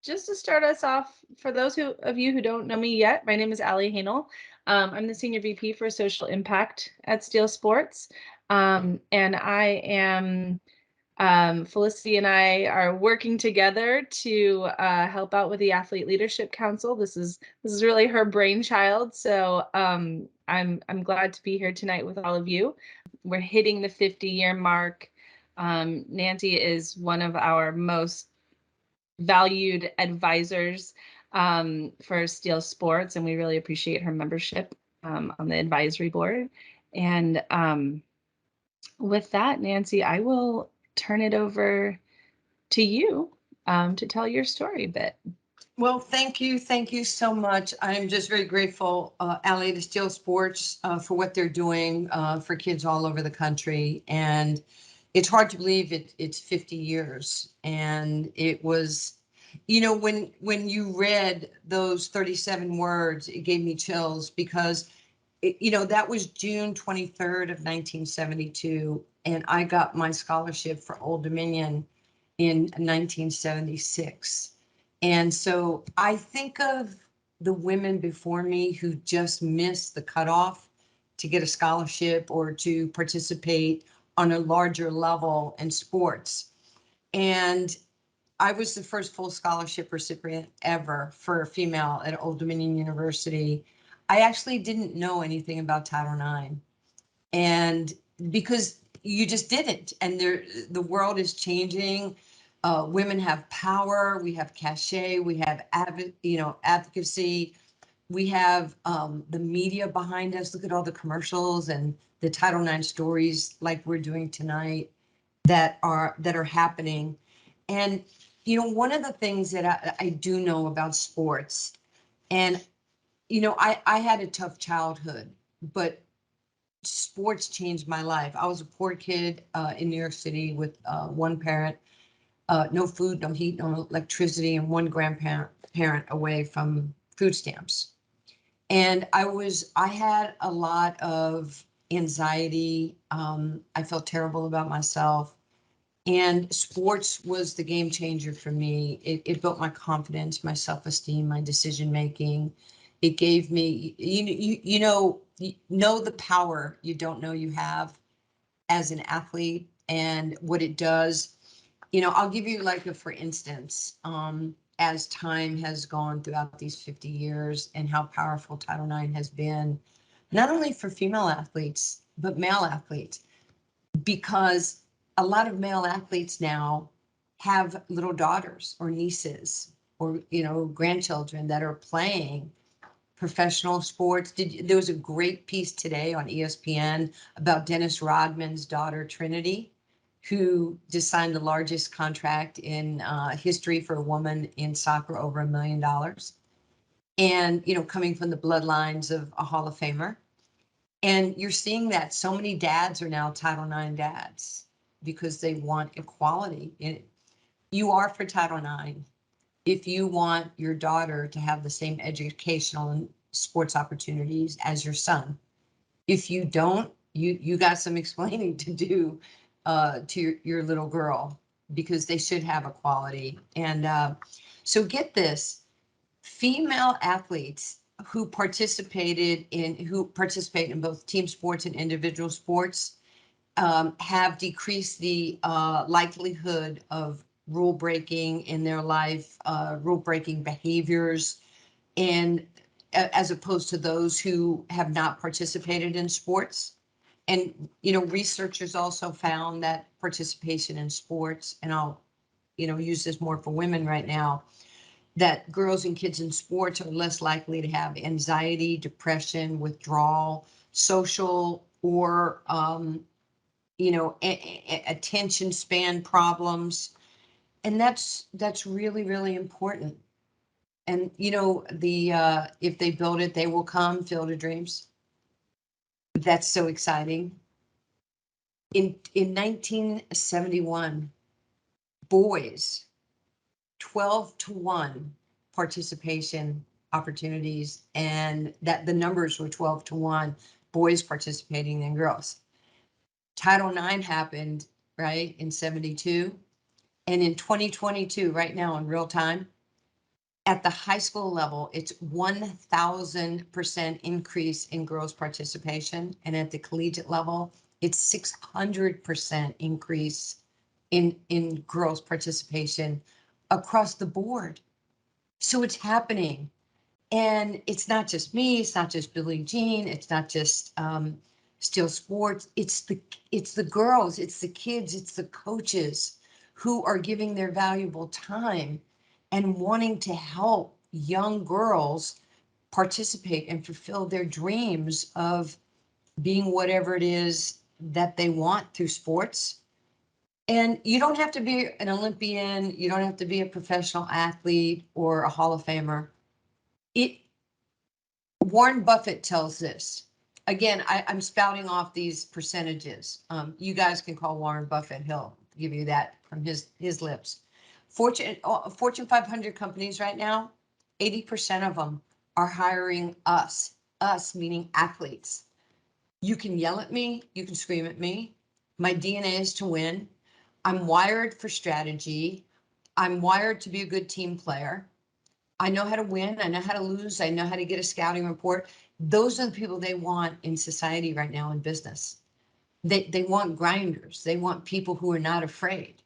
just to start us off, for those of you who don't know me yet, my name is Allie Hanel. I'm the Senior VP for Social Impact at Steel Sports. And I am, Felicity and I are working together to help out with the Athlete Leadership Council. This is really her brainchild. So I'm glad to be here tonight with all of you. We're hitting the 50-year mark. Nancy is one of our most valued advisors for Steel Sports, and we really appreciate her membership on the advisory board. And with that, Nancy, I will turn it over to you to tell your story a bit. Well, thank you. Thank you so much. I'm just very grateful, Allie, to Steel Sports for what they're doing for kids all over the country. And it's hard to believe it's 50 years. And it was, when you read those 37 words, it gave me chills because, that was June 23rd of 1972. And I got my scholarship for Old Dominion in 1976. And so I think of the women before me who just missed the cutoff to get a scholarship or to participate on a larger level in sports. And I was the first full scholarship recipient ever for a female at Old Dominion University. I actually didn't know anything about Title IX. And because you just didn't, and the world is changing. Women have power, we have cachet, we have advocacy, we have the media behind us. Look at all the commercials and the Title IX stories like we're doing tonight that are happening. And one of the things that I do know about sports, and I had a tough childhood, but sports changed my life. I was a poor kid in New York City with one parent, no food, no heat, no electricity, and one grandparent away from food stamps. And I had a lot of anxiety. I felt terrible about myself. And sports was the game changer for me. It built my confidence, my self-esteem, my decision-making. It gave me, you know the power you don't know you have as an athlete and what it does. I'll give you like for instance, as time has gone throughout these 50 years and how powerful Title IX has been, not only for female athletes, but male athletes, because a lot of male athletes now have little daughters or nieces or, grandchildren that are playing professional sports. There was a great piece today on ESPN about Dennis Rodman's daughter, Trinity, who just signed the largest contract in history for a woman in soccer, over $1 million. And, coming from the bloodlines of a Hall of Famer. And you're seeing that so many dads are now Title IX dads because they want equality. You are for Title IX if you want your daughter to have the same educational and sports opportunities as your son. If you don't, you got some explaining to do to your little girl, because they should have equality. And so get this, female athletes who participate in both team sports and individual sports have decreased the likelihood of rule breaking in their life, rule breaking behaviors, and as opposed to those who have not participated in sports. And researchers also found that participation in sports, and I'll use this more for women right now, that girls and kids in sports are less likely to have anxiety, depression, withdrawal, social or attention span problems. And that's really, really important. And the if they build it, they will come, Field of Dreams. That's so exciting. In 1971, boys, 12-1 participation opportunities, and that the numbers were 12-1, boys participating than girls. Title IX happened, right, in 72. And in 2022, right now in real time, At the high school level, it's 1,000% increase in girls' participation. And at the collegiate level, it's 600% increase in girls' participation across the board. So it's happening. And it's not just me, it's not just Billie Jean, it's not just Steel Sports, it's the girls, it's the kids, it's the coaches who are giving their valuable time and wanting to help young girls participate and fulfill their dreams of being whatever it is that they want through sports. And you don't have to be an Olympian, you don't have to be a professional athlete or a Hall of Famer. It Warren Buffett tells this. Again, I'm spouting off these percentages. You guys can call Warren Buffett. He'll give you that from his lips. Fortune 500 companies right now, 80% of them are hiring us meaning athletes. You can yell at me, you can scream at me. My DNA is to win. I'm wired for strategy. I'm wired to be a good team player. I know how to win. I know how to lose. I know how to get a scouting report. Those are the people they want in society right now in business. They want grinders. They want people who are not afraid.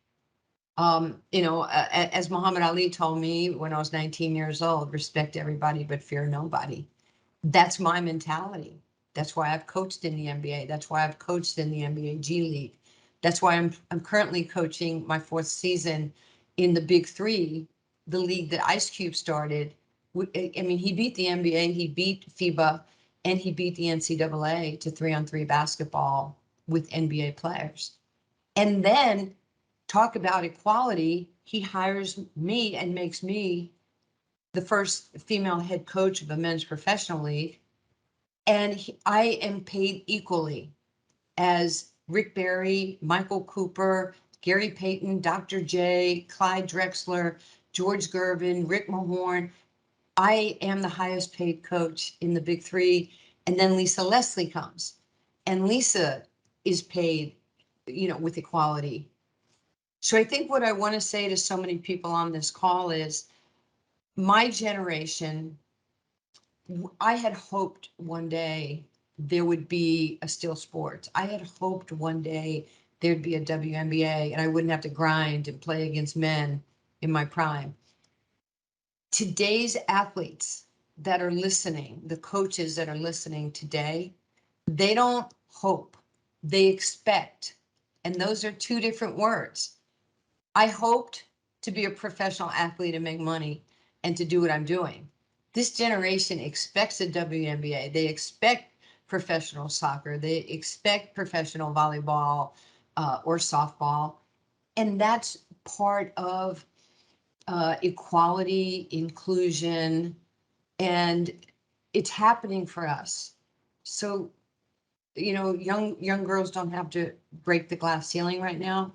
As Muhammad Ali told me when I was 19 years old, respect everybody but fear nobody. That's my mentality. That's why I've coached in the NBA. That's why I've coached in the NBA G League. That's why I'm currently coaching my 4th season in the Big Three, the league that Ice Cube started. I mean, he beat the NBA, he beat FIBA, and he beat the NCAA to 3-on-3 basketball with NBA players. And then talk about equality. He hires me and makes me the first female head coach of a men's professional league. And I am paid equally as Rick Barry, Michael Cooper, Gary Payton, Dr. J, Clyde Drexler, George Gervin, Rick Mahorn. I am the highest paid coach in the Big Three. And then Lisa Leslie comes. And Lisa is paid, with equality. So I think what I want to say to so many people on this call is my generation, I had hoped one day there would be a Steel Sports. I had hoped one day there'd be a WNBA and I wouldn't have to grind and play against men in my prime. Today's athletes that are listening, the coaches that are listening today, they don't hope, they expect. And those are two different words. I hoped to be a professional athlete and make money and to do what I'm doing. This generation expects a WNBA. They expect professional soccer. They expect professional volleyball or softball. And that's part of equality, inclusion, and it's happening for us. So, young girls don't have to break the glass ceiling right now,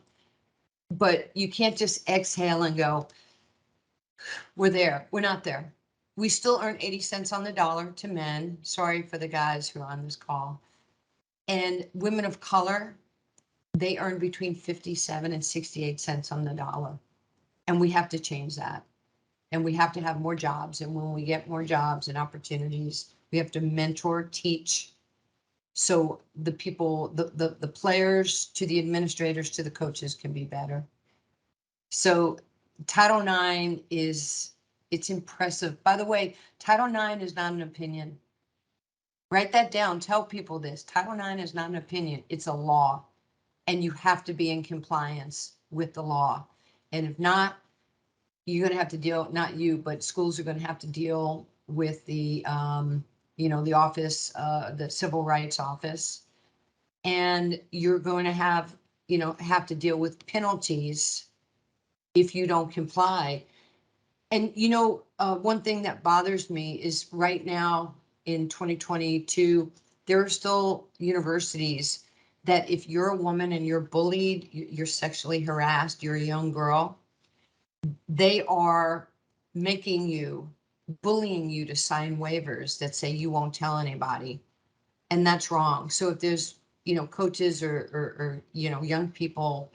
but you can't just exhale and go, we're there. We're not there. We still earn 80 cents on the dollar to men. Sorry for the guys who are on this call. And women of color, they earn between 57 and 68 cents on the dollar. And we have to change that. And we have to have more jobs. And when we get more jobs and opportunities, we have to mentor, teach. So the people, the players to the administrators to the coaches can be better. So Title IX it's impressive. By the way, Title IX is not an opinion. Write that down. Tell people this. Title IX is not an opinion. It's a law. And you have to be in compliance with the law. And if not, you're going to have to deal, not you, but schools are going to have to deal with the office, the civil rights office. And you're going to have to deal with penalties if you don't comply. And one thing that bothers me is right now in 2022, there are still universities that if you're a woman and you're bullied, you're sexually harassed, you're a young girl, they are bullying you to sign waivers that say you won't tell anybody. And that's wrong. So if there's, coaches or young people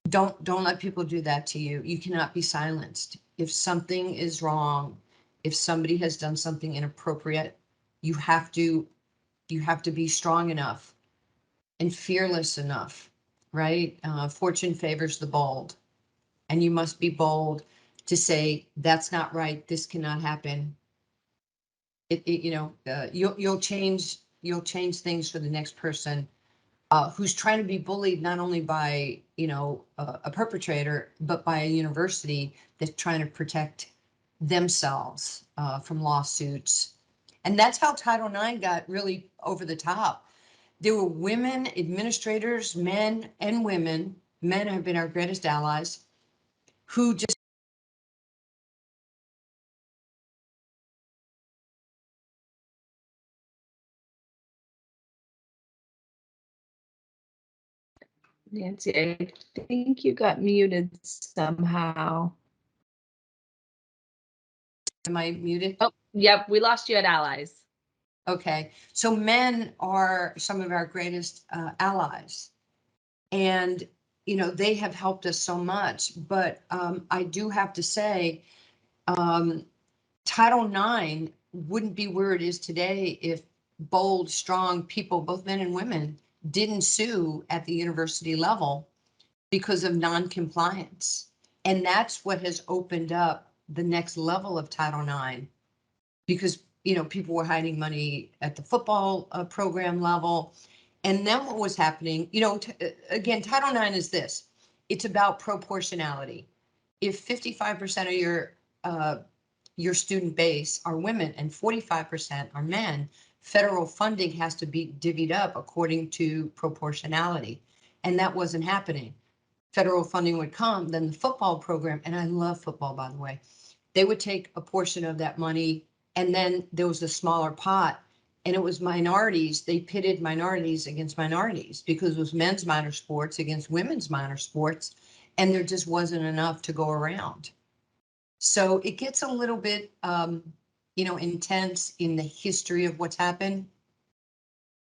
Don't let people do that to you. You cannot be silenced. If something is wrong, if somebody has done something inappropriate, you have to be strong enough and fearless enough, right? Fortune favors the bold, and you must be bold to say that's not right. This cannot happen. You'll change things for the next person who's trying to be bullied not only by a perpetrator but by a university that's trying to protect themselves from lawsuits. And that's how Title IX got really over the top. There were women administrators, men and women. Men have been our greatest allies who just Nancy, I think you got muted somehow. am I muted? Oh, yep, we lost you at allies. Okay, so men are some of our greatest allies, and they have helped us so much. But I do have to say, Title IX wouldn't be where it is today if bold, strong people, both men and women, didn't sue at the university level because of non-compliance. And that's what has opened up the next level of Title IX, because people were hiding money at the football program level. And then what was happening, again, Title IX is this: it's about proportionality. If 55% of your student base are women and 45% are men, federal funding has to be divvied up according to proportionality. And that wasn't happening. Federal funding would come, then the football program, and I love football, by the way, they would take a portion of that money, and then there was a smaller pot, and it was minorities. They pitted minorities against minorities because it was men's minor sports against women's minor sports, and there just wasn't enough to go around. So it gets a little bit, intense in the history of what's happened.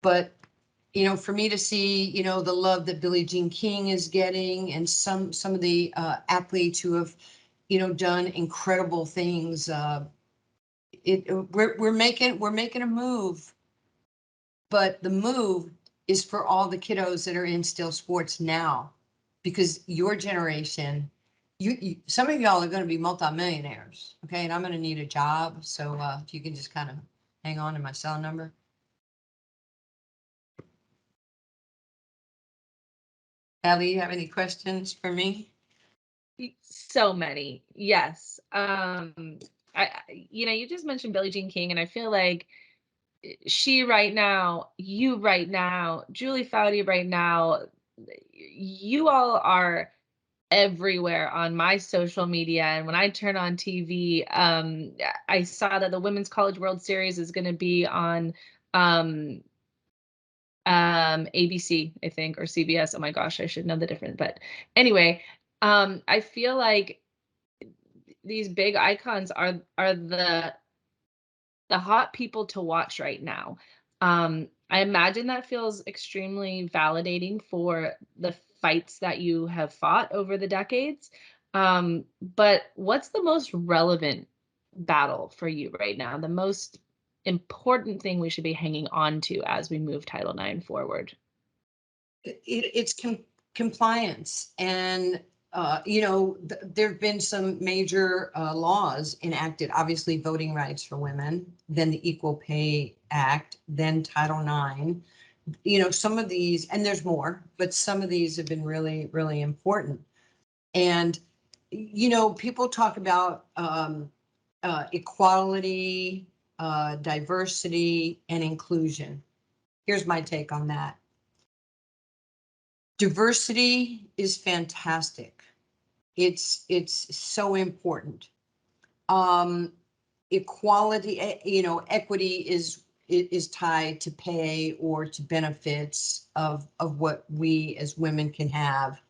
But, for me to see, the love that Billie Jean King is getting, and some of the athletes who have, done incredible things. We're making a move, but the move is for all the kiddos that are in still sports now, because your generation, some of y'all are going to be multimillionaires, okay? And I'm going to need a job, so if you can just kind of hang on to my cell number. Allie, you have any questions for me? So many, yes. You just mentioned Billie Jean King, and I feel like she right now, you right now, Julie Foudy right now, you all are everywhere on my social media. And when I turn on TV, I saw that the Women's College World Series is going to be on um, ABC, I think, or CBS. Oh my gosh, I should know the difference. But anyway, I feel like these big icons are the hot people to watch right now. I imagine that feels extremely validating for the fights that you have fought over the decades. But what's the most relevant battle for you right now? The most important thing we should be hanging on to as we move Title IX forward? It's compliance, and there have been some major laws enacted. Obviously, voting rights for women, then the Equal Pay Act, then Title IX. Some of these, and there's more, but some of these have been really, really important. And people talk about equality, diversity, and inclusion. Here's my take on that. Diversity is fantastic. It's so important. Um, Equality, equity is tied to pay or to benefits of what we as women can have,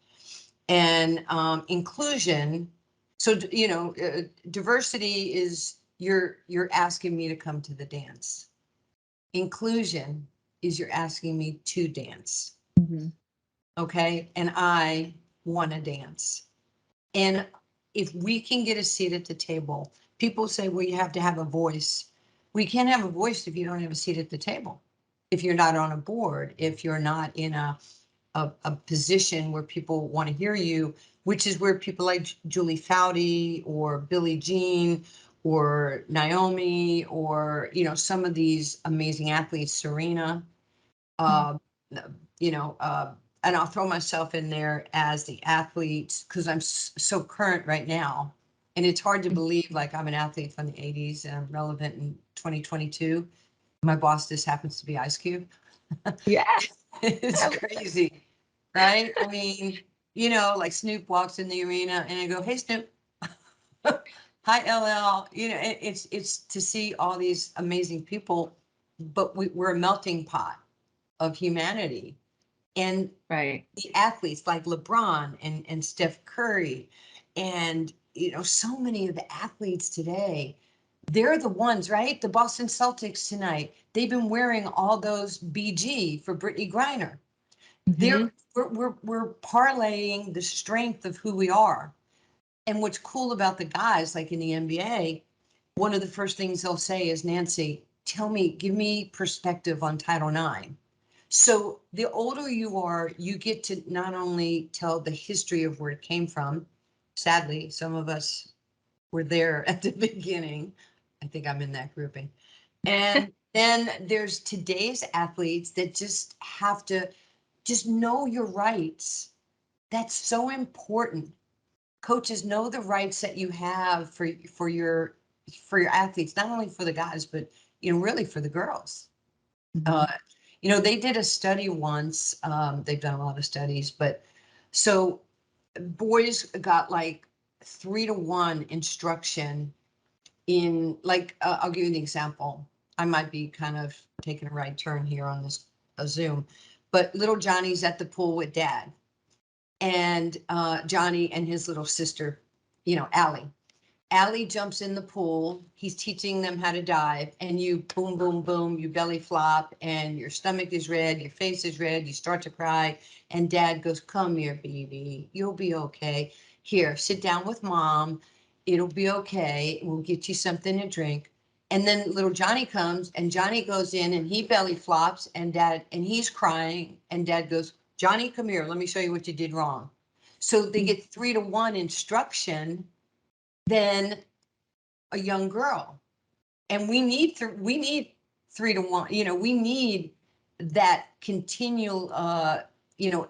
and inclusion. So diversity is you're asking me to come to the dance. Inclusion is you're asking me to dance. Mhm. Okay, and I want to dance. And if we can get a seat at the table, people say, well, you have to have a voice. We can't have a voice if you don't have a seat at the table. If you're not on a board, if you're not in a position where people want to hear you, which is where people like Julie Foudy or Billie Jean or Naomi or, some of these amazing athletes, Serena, uh, you know, uh, and I'll throw myself in there as the athlete because I'm so current right now. And it's hard to believe like I'm an athlete from the 80s and I'm relevant in 2022. My boss just happens to be Ice Cube. Yeah. It's crazy, right? I mean, like Snoop walks in the arena and I go, hey, Snoop. Hi, LL. It's to see all these amazing people, but we're a melting pot of humanity. And Right. the athletes like LeBron and Steph Curry and so many of the athletes today, they're the ones, right? The Boston Celtics tonight, they've been wearing all those BG for Brittany Griner. Hmm. We're parlaying the strength of who we are. And what's cool about the guys, like in the NBA, one of the first things they'll say is, Nancy, give me perspective on Title IX. So the older you are, you get to not only tell the history of where it came from. Sadly, some of us were there at the beginning. I think I'm in that grouping. And then there's today's athletes that just have to just know your rights. That's so important. Coaches, know the rights that you have for your athletes, not only for the guys, but really for the girls. Hmm. Uh, they did a study once. They've done a lot of studies, but so boys got like 3-to-1 instruction in like, I'll give you an example. I might be kind of taking a right turn here on this Zoom, but little Johnny's at the pool with dad, and Johnny and his little sister, Allie. Allie jumps in the pool. He's teaching them how to dive, and you boom, boom, boom, you belly flop, and your stomach is red, your face is red, you start to cry, and dad goes, come here, baby, you'll be okay. Here, sit down with mom. It'll be okay. We'll get you something to drink. And then little Johnny comes, and Johnny goes in, and he belly flops, and he's crying, and dad goes, Johnny, come here. Let me show you what you did wrong. So they get 3-to-1 instruction than a young girl. And we need 3-to-1. We need that continual you know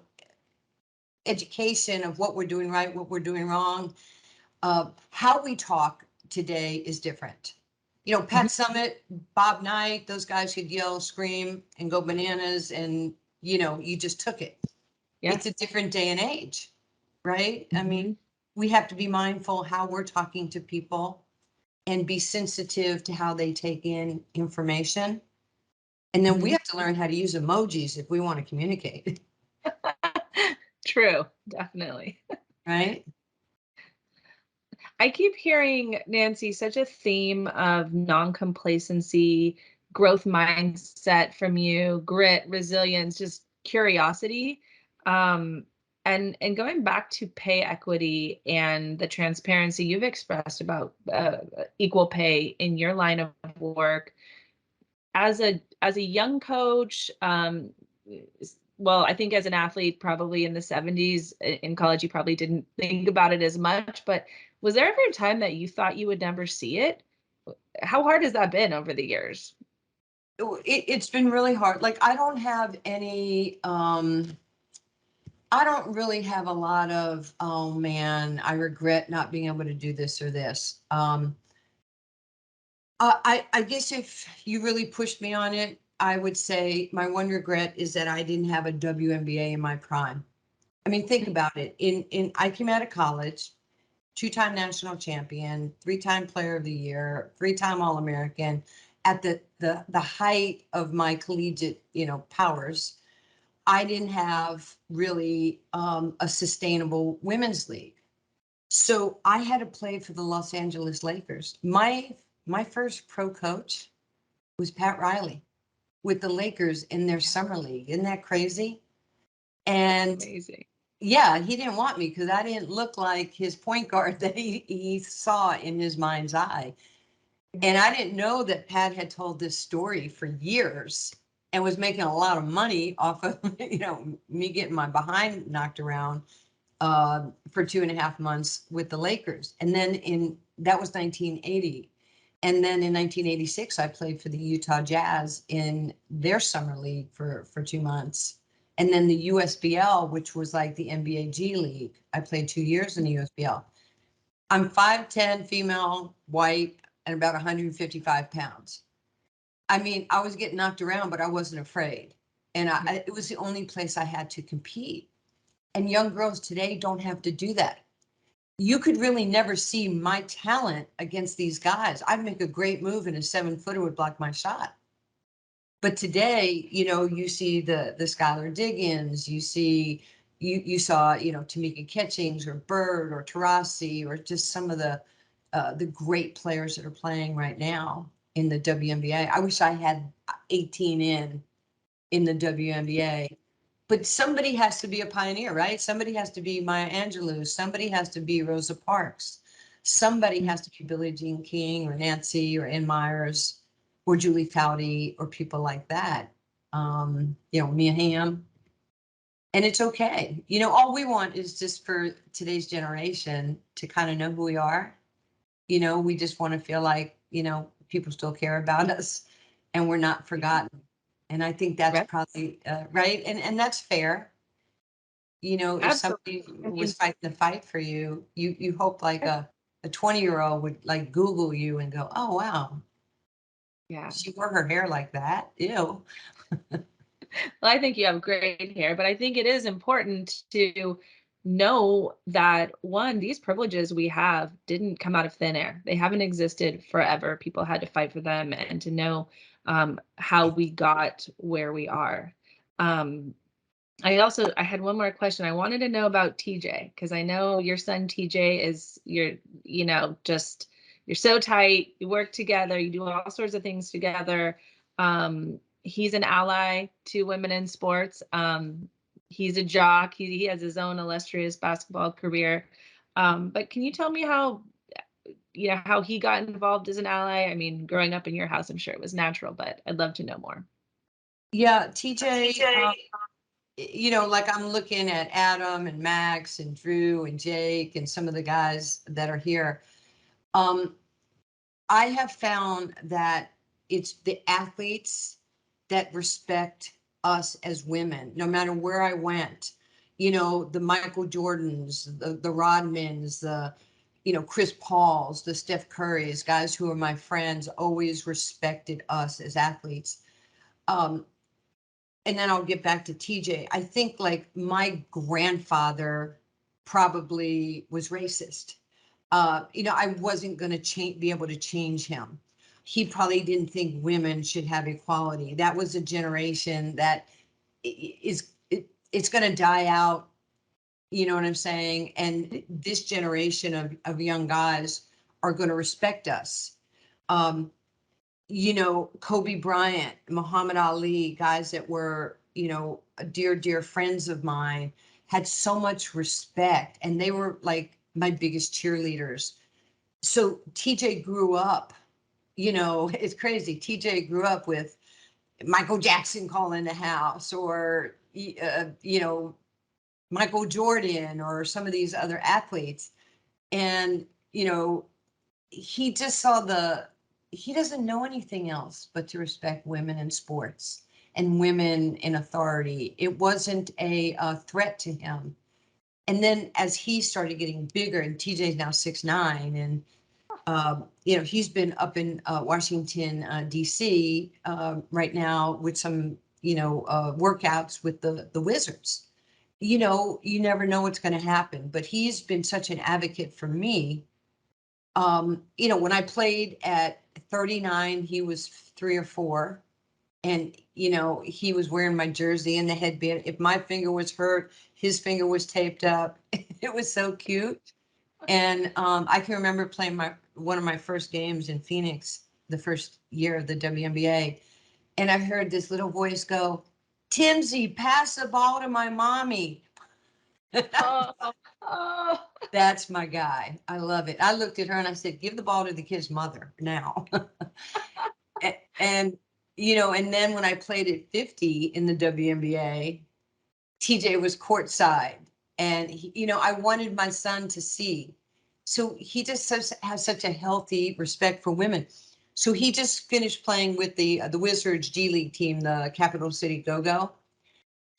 education of what we're doing right, what we're doing wrong. How we talk today is different. Pat Summitt, Bob Knight, those guys could yell, scream, and go bananas, and you just took it. Yeah. It's a different day and age, right? I Hmm. mean, we have to be mindful how we're talking to people and be sensitive to how they take in information. And then we Hmm. have to learn how to use emojis if we want to communicate, True. Definitely. right? I keep hearing, Nancy, such a theme of non-complacency, growth mindset from you, grit, resilience, just curiosity. Um, and going back to pay equity and the transparency you've expressed about equal pay in your line of work, as a young coach, well, I think as an athlete, probably in the 70s in college, you probably didn't think about it as much, but was there ever a time that you thought you would never see it? How hard has that been over the years? It's been really hard. Like, I don't really have a lot of, oh man, I regret not being able to do this or this. I guess if you really pushed me on it, I would say my one regret is that I didn't have a WNBA in my prime. I mean, think about it. I came out of college, two-time national champion, three-time player of the year, three-time All-American, at the height of my collegiate, powers. I didn't have really a sustainable women's league. So I had to play for the Los Angeles Lakers. My first pro coach was Pat Riley with the Lakers in their summer league. Isn't that crazy? That's And amazing. Yeah, he didn't want me because I didn't look like his point guard that he saw in his mind's eye. And I didn't know that Pat had told this story for years and was making a lot of money off of, me getting my behind knocked around for 2.5 months with the Lakers. And then that was 1980. And then in 1986, I played for the Utah Jazz in their summer league for 2 months. And then the USBL, which was like the NBA G League, I played 2 years in the USBL. I'm 5'10", female, white, and about 155 pounds. I mean, I was getting knocked around, but I wasn't afraid. And it was the only place I had to compete. And young girls today don't have to do that. You could really never see my talent against these guys. I'd make a great move and a 7-footer would block my shot. But today, you see the Skylar Diggins, you saw, Tamika Catchings or Bird or Tarasi or just some of the great players that are playing right now in the WNBA. I wish I had 18 in the WNBA. But somebody has to be a pioneer, right? Somebody has to be Maya Angelou. Somebody has to be Rosa Parks. Somebody has to be Billie Jean King or Nancy or Ann Myers or Julie Foudy or people like that. Mia Hamm. And it's okay. All we want is just for today's generation to kind of know who we are. We just want to feel like, people still care about us and we're not forgotten. And I think that's Right. probably right. And that's fair. If Absolutely. somebody I was mean, fighting the fight for you, you hope like a 20-year-old would like Google you and go, oh wow, yeah. she wore her hair like that. Ew. Well, I think you have great hair, but I think it is important to know that one, these privileges we have didn't come out of thin air. They haven't existed forever. People had to fight for them, and to know how we got where we are. Um, I had one more question. I wanted to know about TJ because I know your son TJ is just you're so tight. You work together. You do all sorts of things together. He's an ally to women in sports. He's a jock. He has his own illustrious basketball career. But can you tell me how he got involved as an ally? I mean, growing up in your house, I'm sure it was natural, but I'd love to know more. Yeah, TJ, like I'm looking at Adam and Max and Drew and Jake and some of the guys that are here. Um, I have found that it's the athletes that respect us as women, no matter where I went. The Michael Jordans, the Rodmans, Chris Pauls, the Steph Currys, guys who are my friends, always respected us as athletes. Um, and then I'll get back to TJ. I think like my grandfather probably was racist. I wasn't going to be able to change him. He probably didn't think women should have equality. That was a generation that it's going to die out. You know what I'm saying? And this generation of young guys are going to respect us. Um, Kobe Bryant, Muhammad Ali, guys that were, dear, dear friends of mine, had so much respect and they were like my biggest cheerleaders. So TJ grew up, it's crazy. TJ grew up with Michael Jackson calling the house or, Michael Jordan or some of these other athletes. And, he just saw he doesn't know anything else but to respect women in sports and women in authority. It wasn't a threat to him. And then as he started getting bigger, and TJ's now 6'9", and he's been up in Washington, D.C. Right now with some workouts with the Wizards. You never know what's going to happen, but he's been such an advocate for me. When I played at 39, he was 3 or 4. And, he was wearing my jersey and the headband. If my finger was hurt, his finger was taped up. It was so cute. And I can remember playing one of my first games in Phoenix, the first year of the WNBA. And I heard this little voice go, Timsy, pass the ball to my mommy. Oh, oh. That's my guy. I love it. I looked at her and I said, give the ball to the kid's mother now. And, and then when I played at 50 in the WNBA, TJ was courtside. And, I wanted my son to see. So he just has such a healthy respect for women. So he just finished playing with the Wizards G League team, the Capital City Go-Go.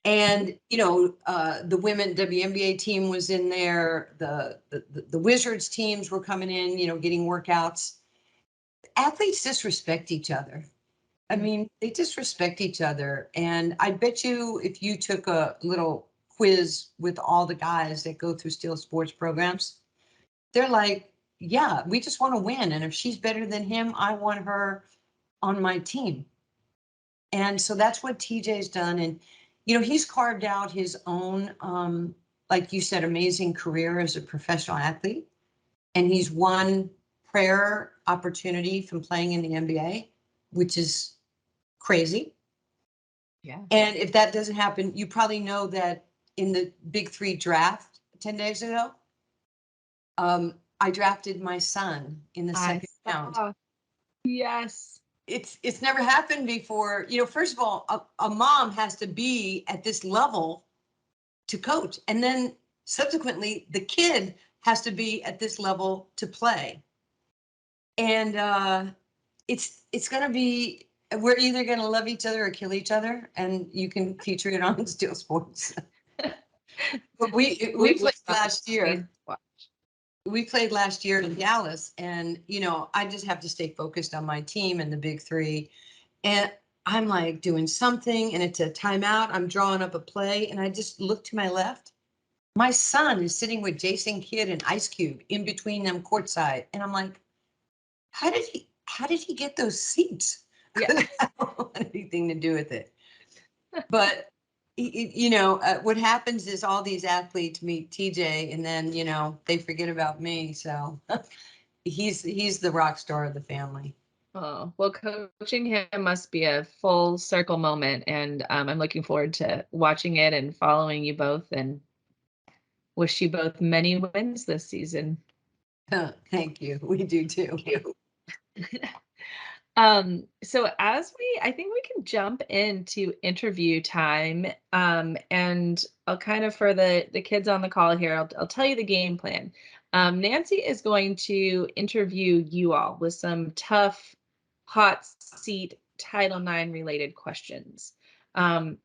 And the women WNBA team was in there. The Wizards teams were coming in, getting workouts. Athletes disrespect each other. I mean, they disrespect each other. And I bet you if you took a little quiz with all the guys that go through Steel Sports programs, they're like, yeah, we just want to win. And if she's better than him, I want her on my team. And so that's what TJ's done. And, he's carved out his own, like you said, amazing career as a professional athlete. And he's won prayer opportunity from playing in the NBA, which is crazy. Yeah. And if that doesn't happen, you probably know that in the Big Three draft 10 days ago, I drafted my son in the I second round. saw. Yes. It's never happened before. First of all, a mom has to be at this level to coach, and then subsequently the kid has to be at this level to play. And it's going to be, we're either going to love each other or kill each other, and you can feature it on Steel Sports. But we played last year. We played last year in Dallas, and I just have to stay focused on my team and the Big Three. And I'm like doing something, and it's a timeout. I'm drawing up a play, and I just look to my left. My son is sitting with Jason Kidd and Ice Cube in between them courtside, and I'm like, how did he get those seats? Yeah. I don't want anything to do with it. But what happens is all these athletes meet TJ, and then they forget about me. So he's the rock star of the family. Oh, well, coaching him must be a full circle moment, and I'm looking forward to watching it and following you both, and wish you both many wins this season. Thank you. We do too. So I think we can jump into interview time. And I'll kind of, for the kids on the call here, I'll tell you the game plan. Nancy is going to interview you all with some tough, hot seat Title IX related questions. Um,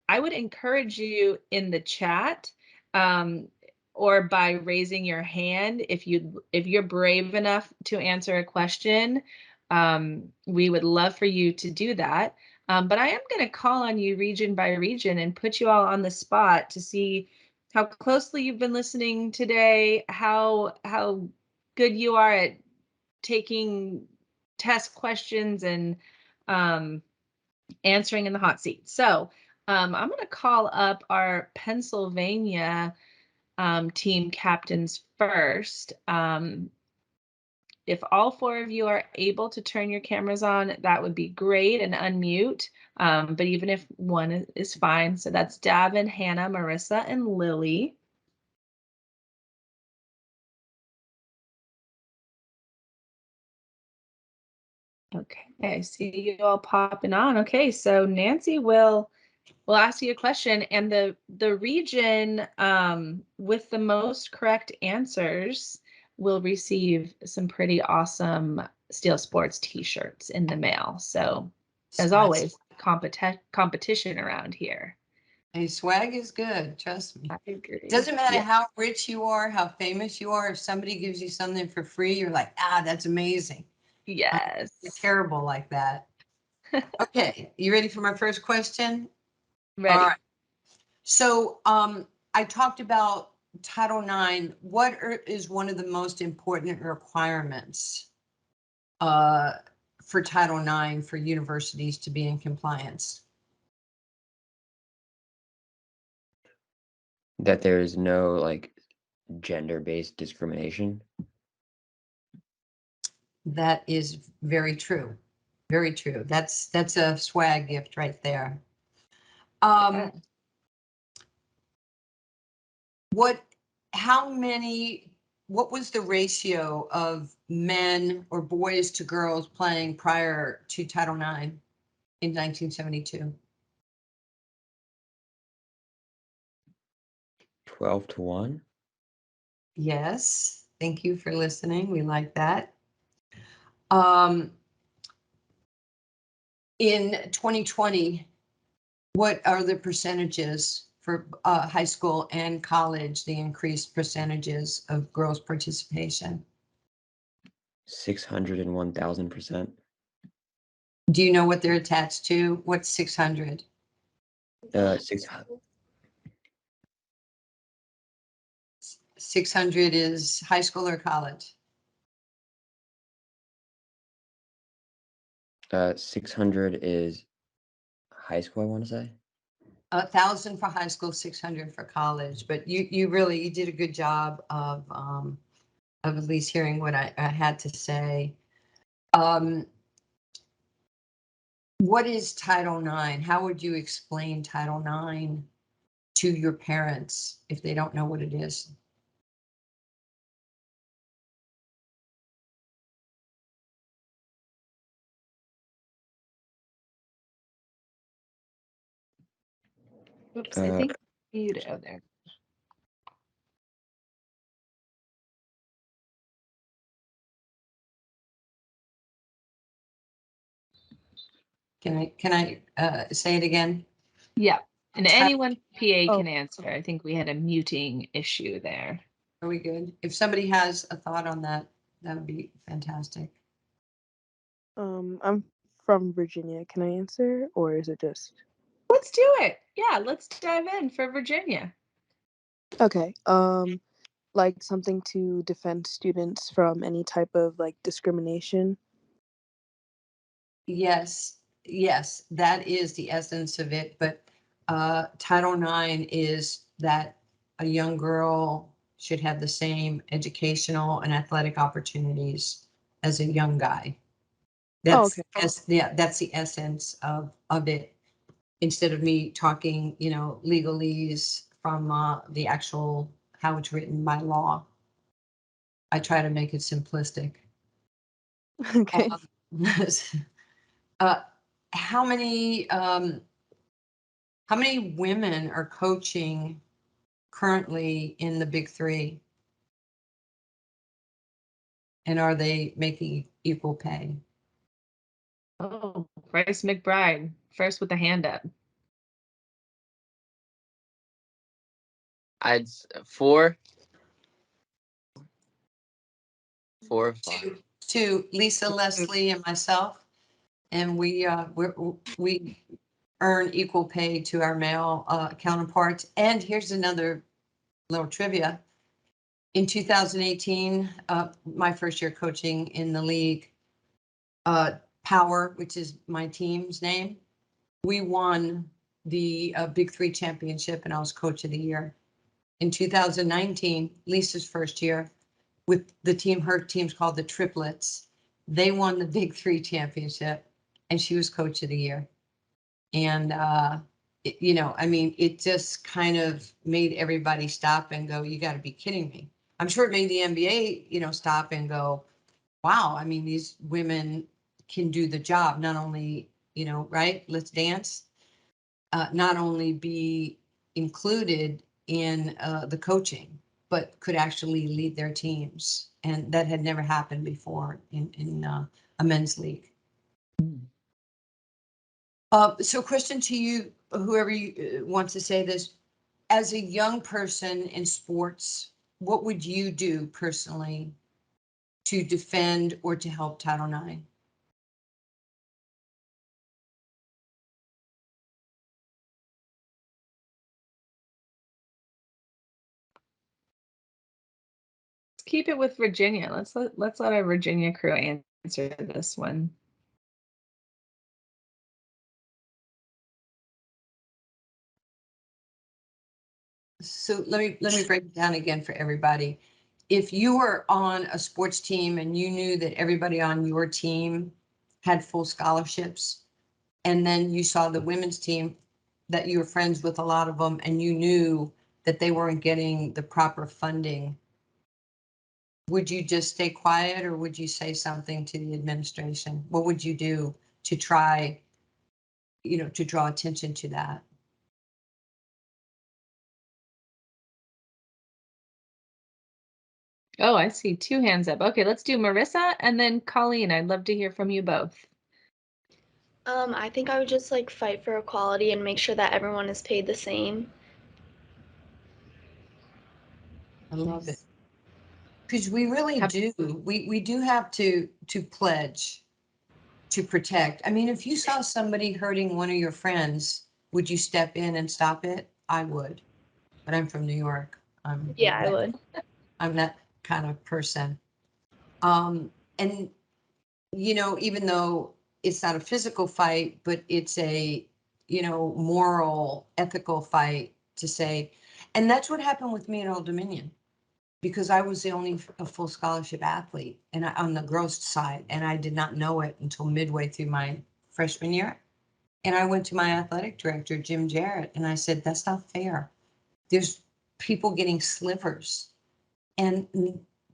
I would encourage you in the chat, um, or by raising your hand if you're brave enough to answer a question. We would love for you to do that. But I am going to call on you region by region and put you all on the spot to see how closely you've been listening today, how good you are at taking test questions and um, answering in the hot seat. So I'm going to call up our Pennsylvania team captains first. If all four of you are able to turn your cameras on, that would be great, and unmute. But even if one is fine. So that's Davin, Hannah, Marissa, and Lily. Okay, I see you all popping on. Okay, so Nancy will ask you a question, and the region with the most correct answers will receive some pretty awesome Steel Sports t-shirts in the mail. So as always, competition around here. Hey, swag is good. Trust me. I agree. Doesn't matter Yeah. how rich you are, how famous you are. If somebody gives you something for free, you're like, that's amazing. Yes. You're terrible like that. Okay, you ready for my first question? Ready. All right. So I talked about Title IX. What is one of the most important requirements for Title IX for universities to be in compliance? That there is no like gender-based discrimination. That is very true. Very true. That's a swag gift right there. Yeah. What was the ratio of men or boys to girls playing prior to Title IX in 1972? 12-1. Yes, thank you for listening. We like that. Um, in 2020, what are the percentages for high school and college, the increased percentages of girls' participation? 601,000%. Do you know what they're attached to? What's 600? 6 600 is high school or college? 600 is high school, I want to say. 1,000 for high school, 600 for college. But you did a good job of at least hearing what I had to say. What is Title IX? How would you explain Title IX to your parents if they don't know what it is? Oops, I think mute. Oh, there. Can I say it again? Yeah. And anyone PA Oh. can answer. I think we had a muting issue there. Are we good? If somebody has a thought on that, that would be fantastic. I'm from Virginia. Can I answer, or is it just Let's do it. Yeah, let's dive in for Virginia. okay? Like something to defend students from any type of like discrimination. Yes, yes, that is the essence of it. But Title IX is that a young girl should have the same educational and athletic opportunities as a young guy. Oh, That's okay. yeah, that's the essence of it. Instead of me talking, legalese from the actual how it's written by law, I try to make it simplistic. Okay. Uh, how many women are coaching currently in the big three? And are they making equal pay? Oh, Bryce McBride, first with the hand up. I'd 4 or 5. To Lisa, Leslie, and myself, and we earn equal pay to our male counterparts. And here's another little trivia. In 2018, my first year coaching in the league, Power, which is my team's name, we won the Big Three championship, and I was coach of the year. In 2019, Lisa's first year, with the team, her team's called the Triplets. They won the Big Three championship, and she was coach of the year. And it just kind of made everybody stop and go, "You got to be kidding me!" I'm sure it made the NBA, stop and go, "Wow, I mean, these women can do the job. Not only, right? Let's dance. Not only be included in the coaching, but could actually lead their teams." And that had never happened before in a men's league. So question to you, whoever you wants to say this, as a young person in sports, what would you do personally to defend or to help Title IX? Let's keep it with Virginia. Let's let our Virginia crew answer this one. So let me break it down again for everybody. If you were on a sports team and you knew that everybody on your team had full scholarships, and then you saw the women's team that you were friends with a lot of them, and you knew that they weren't getting the proper funding, would you just stay quiet or would you say something to the administration? What would you do to try, to draw attention to that? Oh, I see 2 hands up. Okay, let's do Marissa and then Colleen. I'd love to hear from you both. I think I would just like fight for equality and make sure that everyone is paid the same. I love it. Because we really do. We do have to pledge to protect. I mean, if you saw somebody hurting one of your friends, would you step in and stop it? I would. But I'm from New York. Yeah, I would. I'm that kind of person. And even though it's not a physical fight, but it's a, moral, ethical fight to say, and that's what happened with me at Old Dominion, because I was the only a full scholarship athlete and on the girls side, and I did not know it until midway through my freshman year. And I went to my athletic director, Jim Jarrett, and I said, that's not fair. There's people getting slivers and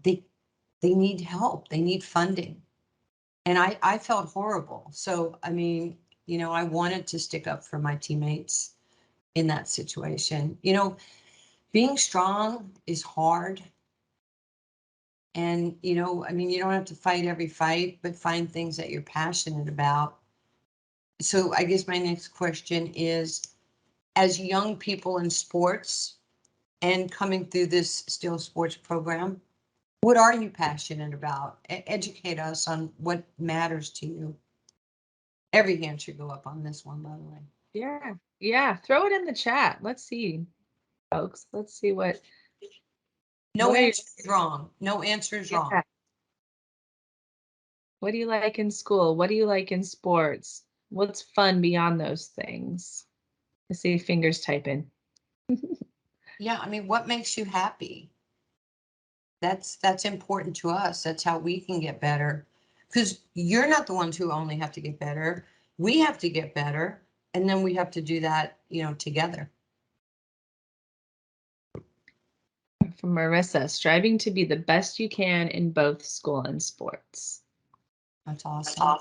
they need help. They need funding. And I felt horrible. So, I mean, I wanted to stick up for my teammates in that situation. Being strong is hard. And, I mean, you don't have to fight every fight, but find things that you're passionate about. So I guess my next question is, as young people in sports and coming through this Still Sports program, what are you passionate about? Educate us on what matters to you. Every hand should go up on this one, by the way. Yeah. Yeah. Throw it in the chat. Let's see, folks. Let's see what. No What are answer is wrong. No answer is wrong. Yeah. What do you like in school? What do you like in sports? What's fun beyond those things? I see fingers typing. Yeah, I mean, what makes you happy? That's important to us. That's how we can get better. Because you're not the ones who only have to get better. We have to get better, and then we have to do that, together. From Marissa, striving to be the best you can in both school and sports. That's awesome.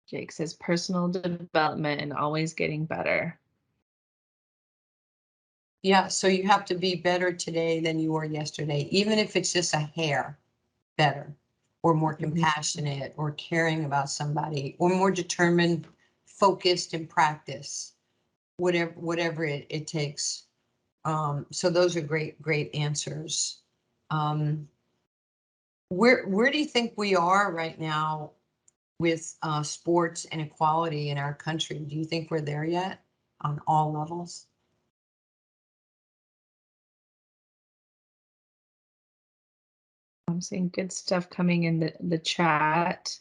Jake says personal development and always getting better. Yeah, so you have to be better today than you were yesterday, even if it's just a hair better, or more compassionate, or caring about somebody, or more determined, focused in practice, whatever it takes. So those are great answers. Where do you think we are right now with sports and equality in our country? Do you think we're there yet on all levels? I'm seeing good stuff coming in the chat.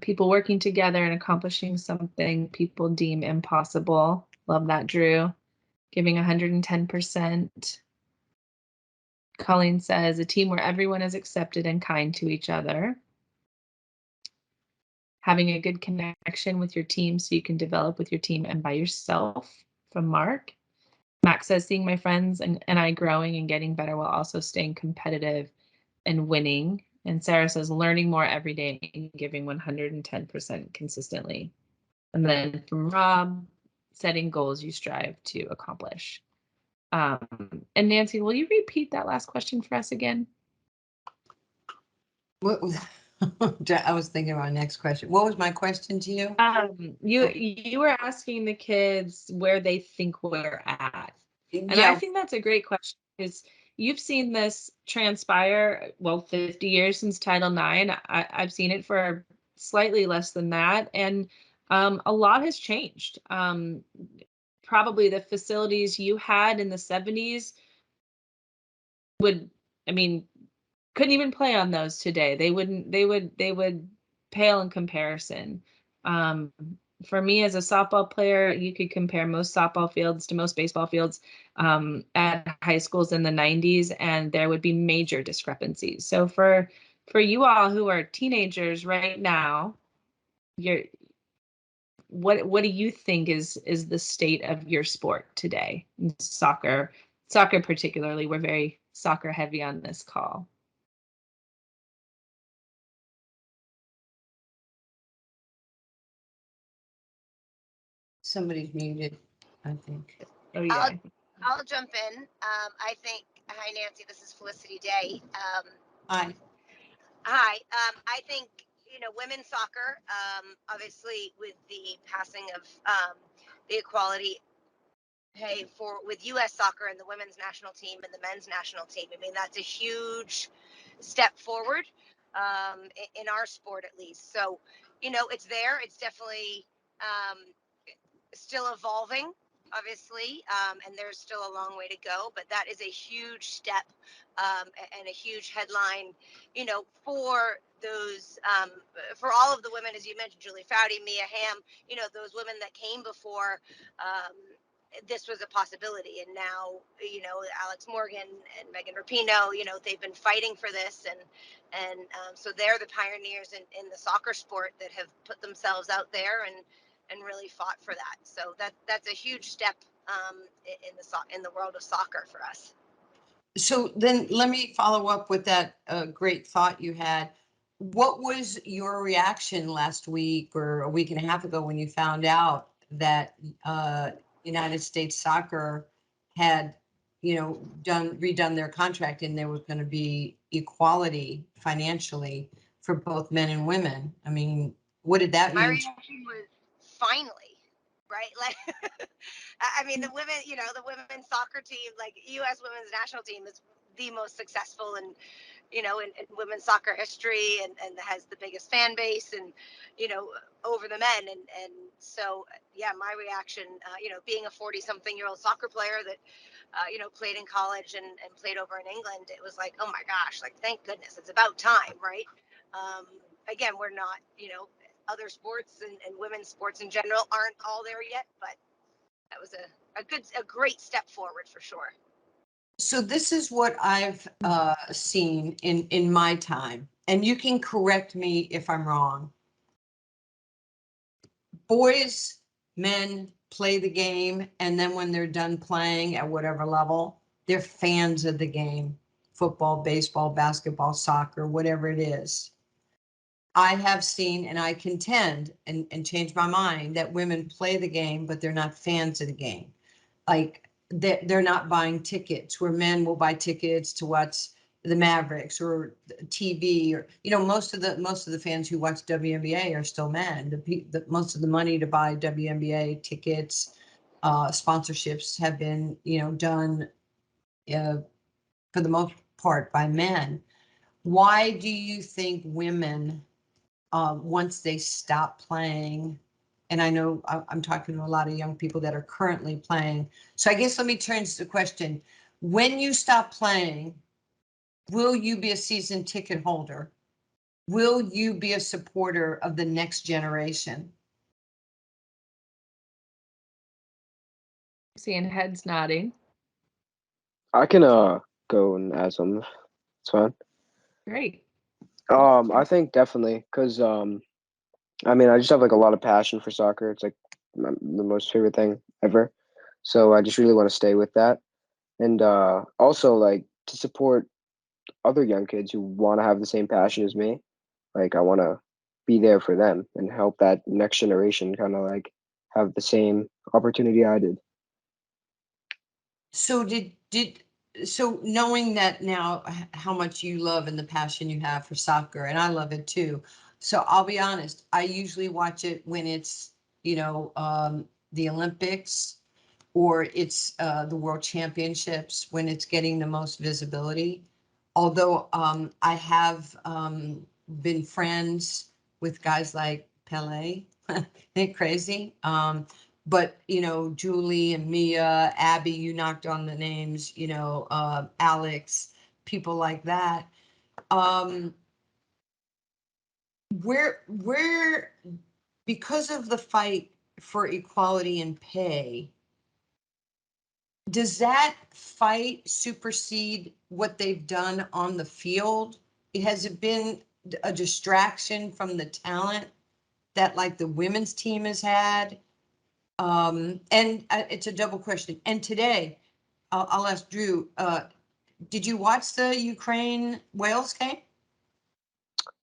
People working together and accomplishing something people deem impossible. Love that, Drew. Giving 110%. Colleen says a team where everyone is accepted and kind to each other. Having a good connection with your team so you can develop with your team and by yourself, from Mark. Max says seeing my friends and I growing and getting better while also staying competitive and winning. And Sarah says learning more every day and giving 110% consistently. And then from Rob, setting goals you strive to accomplish. And Nancy, will you repeat that last question for us again? What was I was thinking of our next question. What was my question to you? You were asking the kids where they think we're at. And Yeah. I think that's a great question because you've seen this transpire, well, 50 years since Title IX. I've seen it for slightly less than that. And a lot has changed. Probably the facilities you had in the 70s would, I mean, couldn't even play on those today. They would pale in comparison. For me as a softball player, you could compare most softball fields to most baseball fields at high schools in the 90s, and there would be major discrepancies. So for you all who are teenagers right now, what do you think is the state of your sport today? Soccer particularly. We're very soccer heavy on this call. Somebody's muted, I think. Oh yeah. I'll jump in. I think, hi Nancy, this is Felicity Day. Hi. Hi. I think, women's soccer, obviously with the passing of the equality pay for with U.S. soccer and the women's national team and the men's national team. I mean, that's a huge step forward in our sport, at least. So, it's there. It's definitely still evolving, obviously, and there's still a long way to go, but that is a huge step and a huge headline, for those, for all of the women, as you mentioned, Julie Foudy, Mia Hamm, those women that came before. This was a possibility, and now Alex Morgan and Megan Rapinoe, they've been fighting for this, and so they're the pioneers in the soccer sport that have put themselves out there and really fought for that. So that's a huge step in the world of soccer for us. So then let me follow up with that great thought you had. What was your reaction last week or a week and a half ago when you found out that United States Soccer had, redone their contract and there was going to be equality financially for both men and women? I mean, what did that My mean? reaction was finally, right? Like, I mean, the women, the women's soccer team, like U.S. women's national team, is the most successful and in women's soccer history, and has the biggest fan base, and over the men, and so yeah, my reaction, being a 40-something-year-old soccer player that played in college and played over in England, it was like, oh my gosh, like thank goodness, it's about time, right? Again, we're not, other sports and women's sports in general aren't all there yet, but that was a great step forward for sure. So this is what I've seen in my time, and you can correct me if I'm wrong. Boys, men play the game, and then when they're done playing at whatever level, they're fans of the game. Football, baseball, basketball, soccer, whatever it is. I have seen, and I contend and change my mind, that women play the game, but they're not fans of the game. Like they're not buying tickets, where men will buy tickets to watch the Mavericks or TV, or most of the fans who watch WNBA are still men. The most of the money to buy WNBA tickets, sponsorships have been done for the most part by men. Why do you think women, once they stop playing, and I know I'm talking to a lot of young people that are currently playing. So I guess let me turn to the question. When you stop playing, will you be a season ticket holder? Will you be a supporter of the next generation? Seeing heads nodding. I can go and add something. It's fine. Great. I think definitely because I mean I just have like a lot of passion for soccer. It's like the most favorite thing ever. So I just really want to stay with that, and also like to support other young kids who want to have the same passion as me. Like I want to be there for them and help that next generation kind of like have the same opportunity I did. So so knowing that now, how much you love and the passion you have for soccer, and I love it too. So I'll be honest, I usually watch it when it's, the Olympics, or it's the World Championships, when it's getting the most visibility. Although I have been friends with guys like Pele, they're crazy. But Julie and Mia, Abby, you knocked on the names, Alex, people like that. Where because of the fight for equality in pay, does that fight supersede what they've done on the field? Has it been a distraction from the talent that like the women's team has had. And it's a double question. And today, I'll ask Drew, did you watch the Ukraine Wales game?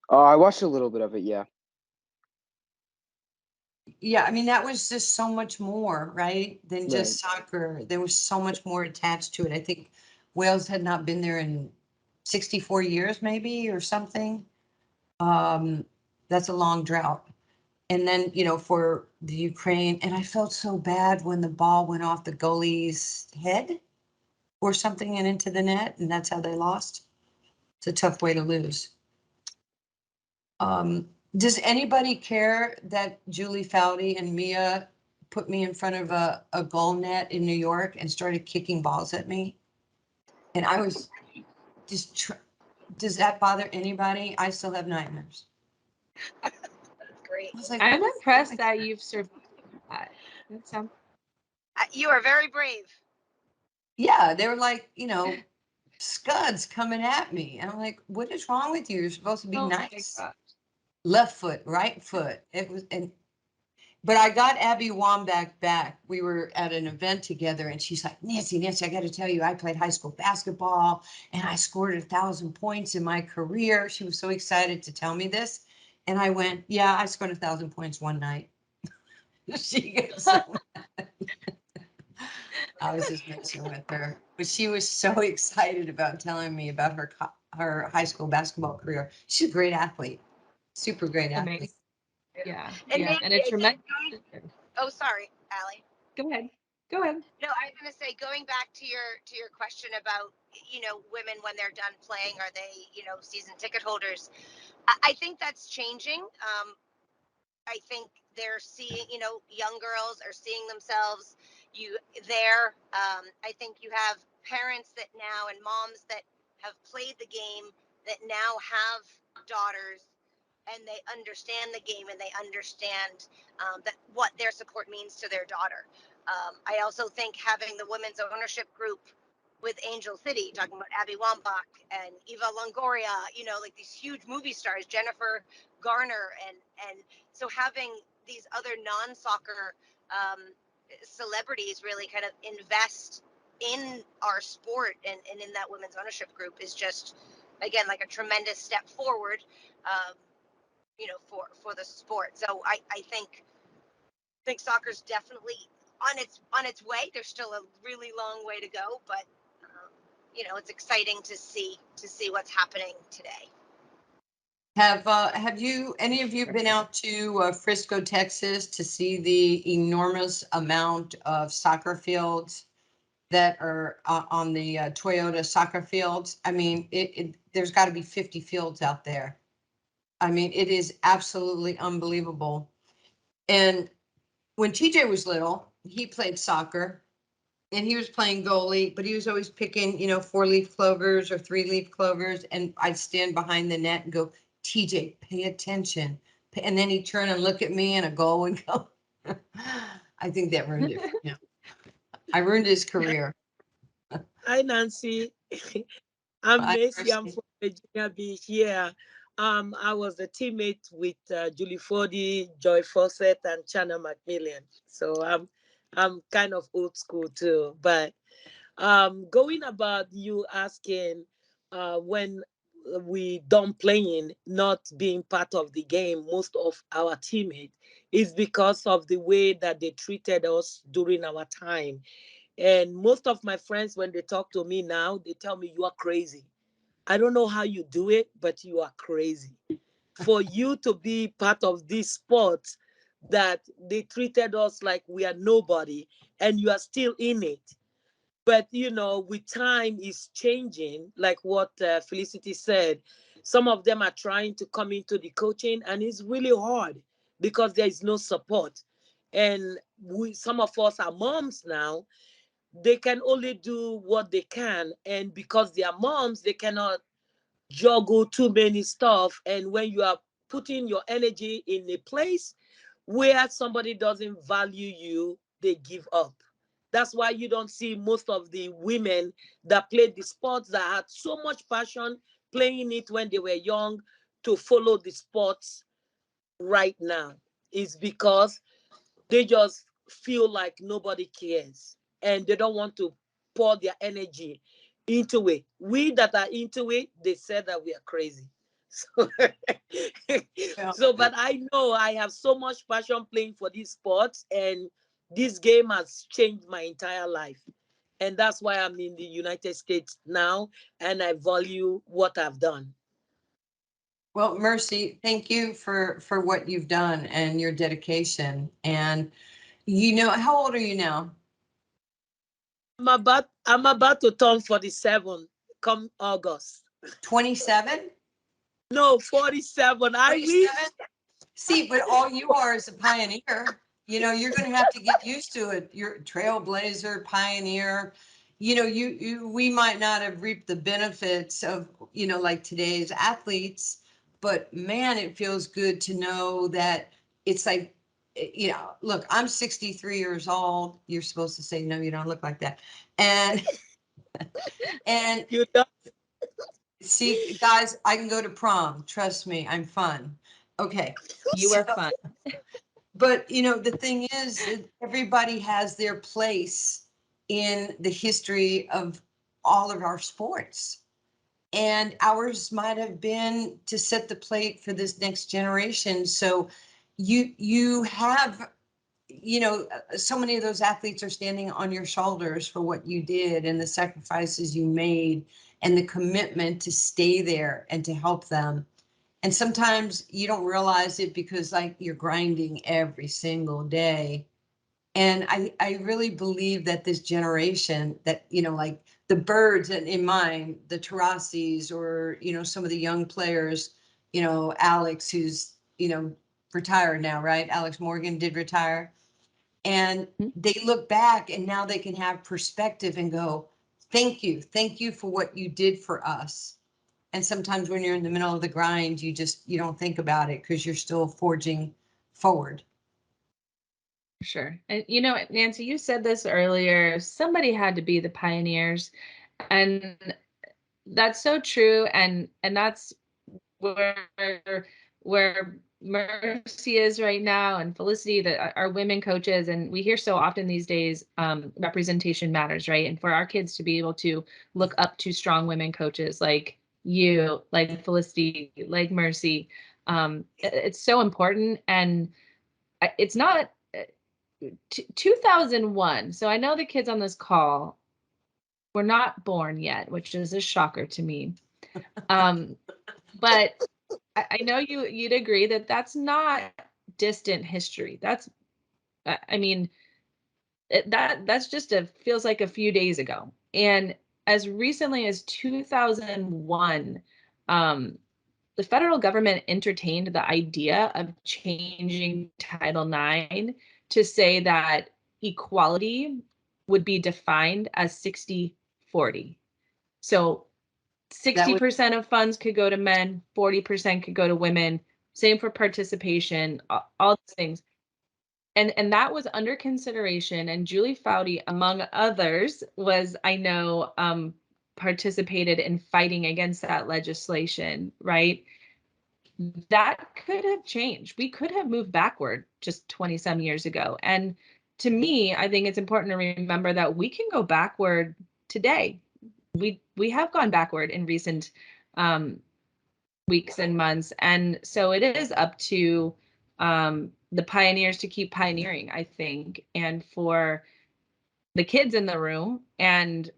I watched a little bit of it. Yeah. Yeah, I mean, that was just so much more, right? Than just Right. soccer. There was so much more attached to it. I think Wales had not been there in 64 years, maybe, or something. That's a long drought. And then, for the Ukraine, and I felt so bad when the ball went off the goalie's head or something and into the net, and that's how they lost. It's a tough way to lose. Does anybody care that Julie Foudy and Mia put me in front of a goal net in New York and started kicking balls at me? And I was just, does that bother anybody? I still have nightmares. That's great. I was like, I'm what is impressed going that you've survived that. That sounds You are very brave. Yeah, they were like, scuds coming at me. And I'm like, what is wrong with you? You're supposed to be oh my nice. god. Left foot, right foot. But I got Abby Wambach back. We were at an event together and she's like, Nancy, I got to tell you, I played high school basketball and I scored 1,000 points in my career. She was so excited to tell me this. And I went, yeah, I scored 1,000 points one night. She goes, I was just messing with her, but she was so excited about telling me about her high school basketball career. She's a great athlete, super great athlete. Amazing. Yeah. And Yeah. Nancy, And a I think tremendous. oh, sorry, Allie. Go ahead. Go ahead. No, I was gonna say, going back to your question about, women when they're done playing, are they, season ticket holders? I think that's changing. I think they're seeing, young girls are seeing themselves there. I think you have parents that now and moms that have played the game that now have daughters and they understand the game and they understand that what their support means to their daughter. I also think having the women's ownership group with Angel City, talking about Abby Wambach and Eva Longoria, like these huge movie stars, Jennifer Garner, and so having these other non-soccer celebrities really kind of invest in our sport and in that women's ownership group is just, again, like a tremendous step forward, um, for the sport. So I think soccer's definitely on its way. There's still a really long way to go, but it's exciting to see what's happening today. Have any of you been out to Frisco, Texas to see the enormous amount of soccer fields that are on the Toyota soccer fields? I mean, there's got to be 50 fields out there. I mean, it is absolutely unbelievable. And when TJ was little, he played soccer and he was playing goalie, but he was always picking, 4-leaf clovers or 3-leaf clovers. And I'd stand behind the net and go, TJ, pay attention. And then he'd turn and look at me and a goal would go. I think that ruined it for him. I ruined his career. Hi, Nancy. I'm I Macy. I'm personally- from Virginia Beach. Yeah. I was a teammate with Julie Fordy, Joy Fawcett, and Chana Macmillan. So I'm kind of old school too. But going about you asking when we done playing, not being part of the game, most of our teammates is because of the way that they treated us during our time. And most of my friends, when they talk to me now, they tell me you are crazy. I don't know how you do it, but you are crazy. For you to be part of this sport that they treated us like we are nobody and you are still in it. But with time is changing, like what Felicity said. Some of them are trying to come into the coaching, and it's really hard because there is no support. And some of us are moms now, they can only do what they can, and because they are moms they cannot juggle too many stuff. And when you are putting your energy in a place where somebody doesn't value you, they give up. That's why you don't see most of the women that played the sports that had so much passion playing it when they were young to follow the sports right now. is because they just feel like nobody cares and they don't want to pour their energy into it. We that are into it, they said that we are crazy. So, Yeah. so but I know I have so much passion playing for these sports, and this game has changed my entire life. And that's why I'm in the United States now, and I value what I've done. Well, Mercy, thank you for what you've done and your dedication. And how old are you now? I'm about to turn 47 come August. 27? No, 47. I wish. 47? See, but all you are is a pioneer. You're going to have to get used to it. You're a trailblazer, pioneer. We might not have reaped the benefits of, like today's athletes, but man, it feels good to know that it's like, look, I'm 63 years old. You're supposed to say, no, you don't look like that. And, and You know, see, guys, I can go to prom. Trust me, I'm fun. Okay. You are fun. But the thing is, everybody has their place in the history of all of our sports. And ours might have been to set the plate for this next generation. So you have, so many of those athletes are standing on your shoulders for what you did and the sacrifices you made and the commitment to stay there and to help them. And sometimes you don't realize it because like you're grinding every single day. And I really believe that this generation that, like the birds in mine, the Tarasis or, some of the young players, Alex, who's, retired now, right? Alex Morgan did retire. And they look back and now they can have perspective and go, thank you. Thank you for what you did for us. And sometimes when you're in the middle of the grind, you don't think about it because you're still forging forward. Sure. And Nancy, you said this earlier, somebody had to be the pioneers. And that's so true. And that's where where Mercy is right now, and Felicity, that are women coaches. And we hear so often these days, representation matters, right? And for our kids to be able to look up to strong women coaches like you, like Felicity, like Mercy, it's so important. And it's not 2001. So I know the kids on this call were not born yet, which is a shocker to me. But I know you'd agree that that's not distant history. I mean, that's just feels like a few days ago. And as recently as 2001, the federal government entertained the idea of changing Title IX to say that equality would be defined as 60-40. So 60% of funds could go to men, 40% could go to women. Same for participation, all these things. And that was under consideration. And Julie Foudy, among others, was, I know, participated in fighting against that legislation, right? That could have changed. We could have moved backward just 20 some years ago. And to me, I think it's important to remember that we can go backward today. We have gone backward in recent weeks and months. And so it is up to the pioneers to keep pioneering, I think, and for the kids in the room and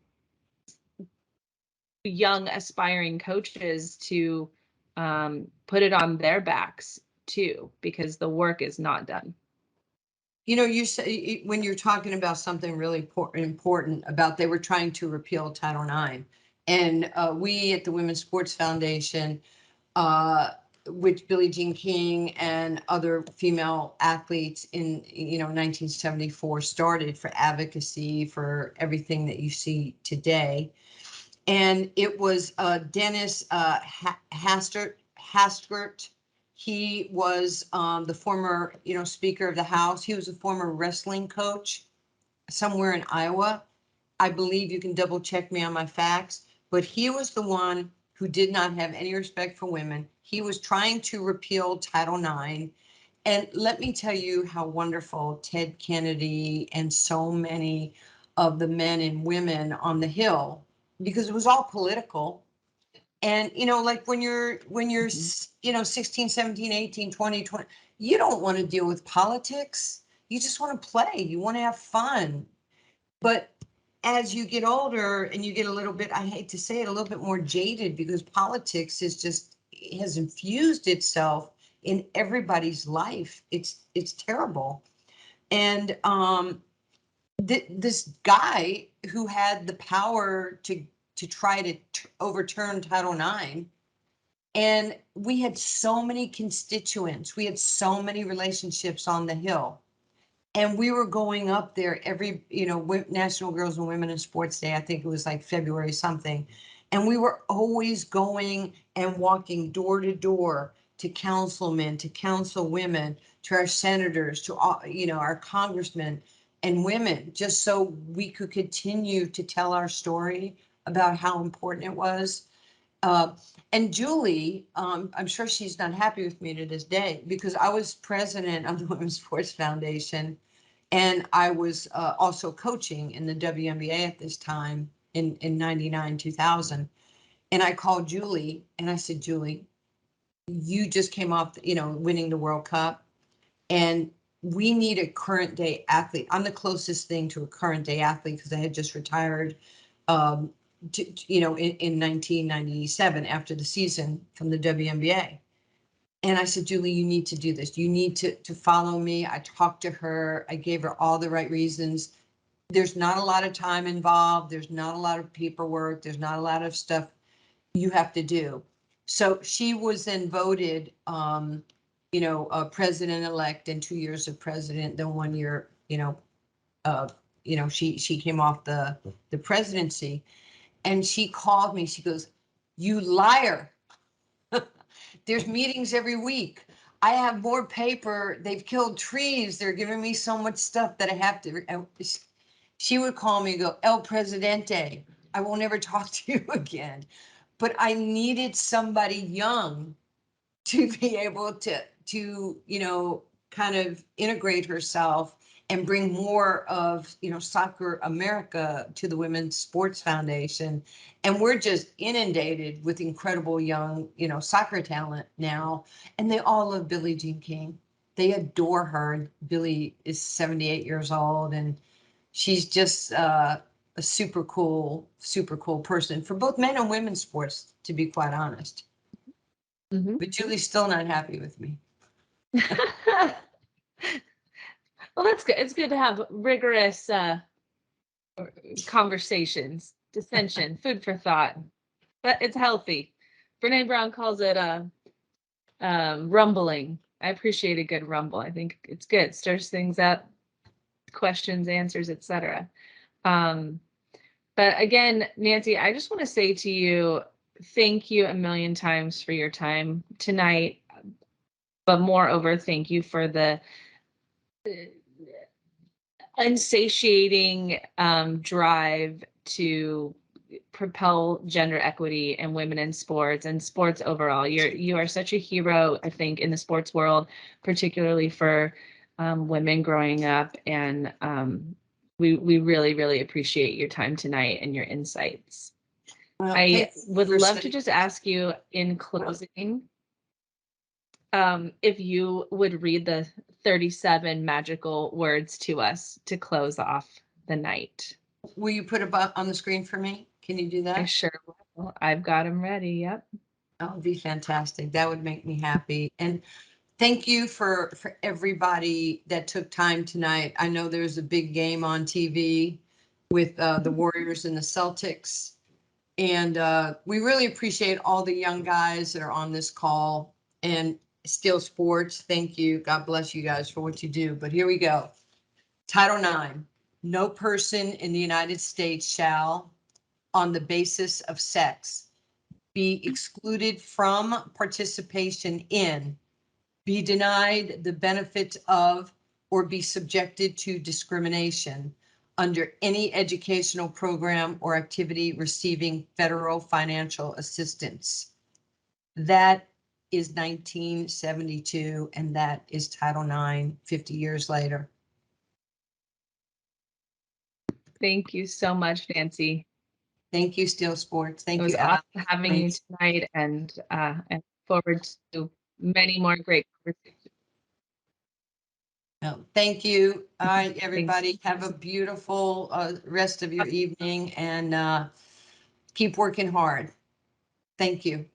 young aspiring coaches to put it on their backs too, because the work is not done. You say when you're talking about something really important about they were trying to repeal Title IX, and we at the Women's Sports Foundation, with Billie Jean King and other female athletes in 1974 started for advocacy for everything that you see today. And it was Dennis Hastert. He was the former, Speaker of the House. He was a former wrestling coach somewhere in Iowa. I believe you can double check me on my facts, but he was the one who did not have any respect for women. He was trying to repeal Title IX, And let me tell you how wonderful Ted Kennedy and so many of the men and women on the Hill, because it was all political. And, like when you're, 16, 17, 18, 20, 20, you don't want to deal with politics. You just want to play. You want to have fun. But as you get older and you get a little bit, I hate to say it, a little bit more jaded, because politics has infused itself in everybody's life. It's terrible. And this guy who had the power to try to overturn Title IX, and we had so many constituents, we had so many relationships on the Hill, and we were going up there every, National Girls and Women in Sports Day. I think it was like February something. And we were always going and walking door to door to councilmen, to councilwomen, to our senators, to all, our congressmen and women, just so we could continue to tell our story about how important it was. And Julie, I'm sure she's not happy with me to this day, because I was president of the Women's Sports Foundation, and I was also coaching in the WNBA at this time in 99, 2000. And I called Julie and I said, Julie, you just came off, winning the World Cup, and we need a current day athlete. I'm the closest thing to a current day athlete because I had just retired, in 1997 after the season from the WNBA. And I said, Julie, you need to do this. You need to follow me. I talked to her. I gave her all the right reasons. There's not a lot of time involved. There's not a lot of paperwork. There's not a lot of stuff you have to do. So she was then voted, president-elect, and 2 years of president. Then 1 year, she came off the presidency, and she called me. She goes, "You liar." There's meetings every week. I have more paper. They've killed trees. They're giving me so much stuff that I have to. She would call me and go, El Presidente, I won't ever talk to you again. But I needed somebody young to be able to kind of integrate herself and bring more of, Soccer America to the Women's Sports Foundation. And we're just inundated with incredible young, soccer talent now. And they all love Billie Jean King. They adore her. Billie is 78 years old, and she's just a super cool person for both men and women's sports, to be quite honest. Mhm. But Julie's still not happy with me. Well, that's good. It's good to have rigorous conversations, dissension, food for thought, but it's healthy. Brene Brown calls it rumbling. I appreciate a good rumble. I think it's good. It stirs things up, questions, answers, etc. But again, Nancy, I just want to say to you, thank you a million times for your time tonight. But moreover, thank you for the unsatiating drive to propel gender equity and women in sports and sports overall. You are such a hero, I think, in the sports world, particularly for women growing up. And we really, really appreciate your time tonight and your insights. Well, I thank you would for love to saying- just ask you in closing, if you would read the 37 magical words to us to close off the night. Will you put it up on the screen for me? Can you do I that? sure will. I've got them ready. Yep. That would be fantastic. That would make me happy. And thank you for everybody that took time tonight. I know there's a big game on TV with the Warriors and the Celtics. And we really appreciate all the young guys that are on this call. And Steel Sports, thank you. God bless you guys for what you do. But here we go. Title IX, no person in the United States shall, on the basis of sex, be excluded from participation in, be denied the benefits of, or be subjected to discrimination under any educational program or activity receiving federal financial assistance. That is 1972, and that is Title IX 50 years later. Thank you so much, Nancy. Thank you, Steel Sports. It Thank was you, awesome Alex. having you tonight, and forward to many more great conversations. No, thank you. All right, Thanks. everybody. Have a beautiful rest of your evening, and keep working hard. Thank you.